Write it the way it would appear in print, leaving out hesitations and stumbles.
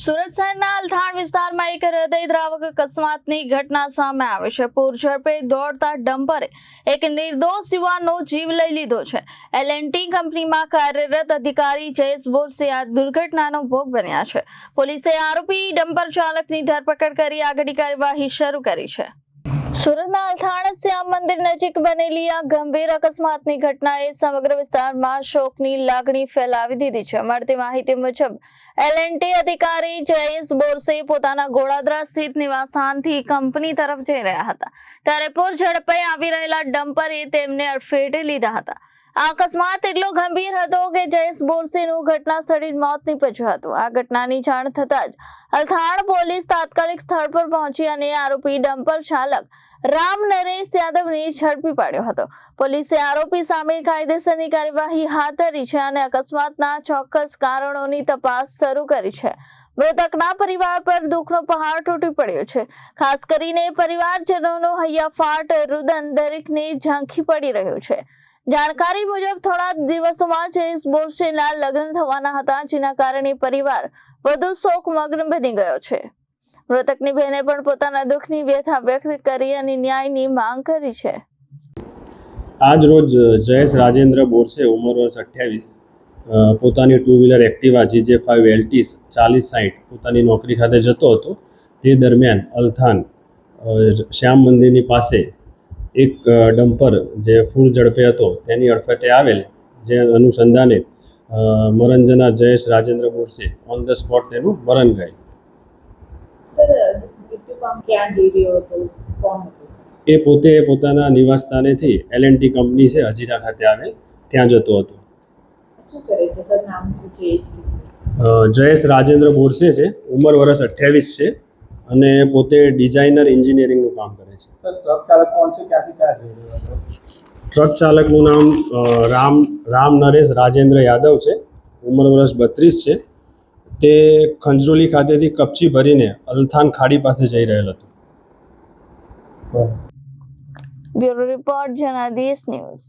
સુરત શહેરના અલથાણ વિસ્તારમાં એક હૃદયદ્રાવક અકસ્માતની ઘટના સામે આવી છે। પૂર ઝડપે દોડતા ડમ્પરે એક નિર્દોષ યુવાનનો જીવ લઈ લીધો છે। L&T કંપનીમાં કાર્યરત અધિકારી જયેશ બોરસે આ દુર્ઘટનાનો ભોગ બન્યા છે। પોલીસે આરોપી ડમ્પર ચાલકની ધરપકડ કરી આગળની કાર્યવાહી શરૂ કરી છે। સુરતના અલથાણ શ્યામ મંદિર નજીક બનેલી આ ગંભીર અકસ્માતની ઘટનાએ સમગ્ર વિસ્તારમાં શોકની લાગણી ફેલાવી દીધી છે। મળતી માહિતી મુજબ L&T અધિકારી જયેશ બોરસે પોતાના ગોળાદરા સ્થિત નિવાસસ્થાનથી કંપની તરફ જઈ રહ્યા હતા ત્યારે પૂર ઝડપે આવી રહેલા ડમ્પરે તેમને અડફેટે લીધા હતા। આ અકસ્માત એટલો ગંભીર હતો કે જયેશ બોરસેનું ઘટના સ્થળે મોત નીપજ્યું હતું। આ ઘટનાની જાણ થતાં જ અલથાણ પોલીસ તાત્કાલિક સ્થળ પર પહોંચી અને આરોપી ડમ્પર ચાલક રામ નરેશ યાદવને ઝડપી પાડ્યો હતો। પોલીસે આરોપી સામે કાયદેસરની કાર્યવાહી હાથ ધરી છે અને અકસ્માતના ચોક્કસ કારણોની તપાસ શરૂ કરી છે। મૃતકના પરિવાર પર દુઃખનો પહાડ તૂટી પડ્યો છે। ખાસ કરીને પરિવારજનોનો હૈયાફાટ રુદન દરેકને ઝાંખી પડી રહ્યું છે। જાણકારી મુજબ થોડા દિવસોમાં જયેશ બોરસેના લગ્ન થવાના હતા જેના કારણે પરિવાર વધુ શોકમગ્ન બની ગયો છે। મૃતકની બહેને પણ પોતાના દુઃખની વ્યથા વ્યક્ત કરી અને ન્યાયની માંગ કરી છે। આજ રોજ જયેશ રાજેન્દ્ર બોરસે ઉંમર વર્ષ 28 પોતાની two wheeler Activa GJ5 LT 4060 પોતાની નોકરી ખાતે જતો હતો। તે દરમિયાન અલથાણ શ્યામ મંદિરની પાસે એક ડમ્પર જે ફૂલ ઝડપે હતો તેની અડફેટે આવેલ, જે અનુસંધાને મરણજનાર Jayesh Rajendra Borse on the spot તેનું મરણ ગયેલ। એ પોતે પોતાના નિવાસ સ્થાનેથી L&T કંપની છે હજીરા ખાતે આવેલ ત્યાં જતો હતો। જયેશ રાજેન્દ્ર બોરસે છે, ઉંમર વર્ષ 28 છે અને પોતે ડિઝાઇનર એન્જિનિયરિંગનું કામ કરે છે। ટ્રક ચાલક કોણ છે, ક્યાંથી ક્યાં જઈ રહ્યો હતો? ટ્રક ચાલકનું નામ રામ નરેશ રાજેન્દ્ર યાદવ છે, ઉંમર વર્ષ 32 છે। તે ખંજરોલી ખાતેથી કપચી ભરીને અલથાણ ખાડી પાસે જઈ રહેલ હતો। Bureau report Janadesh news.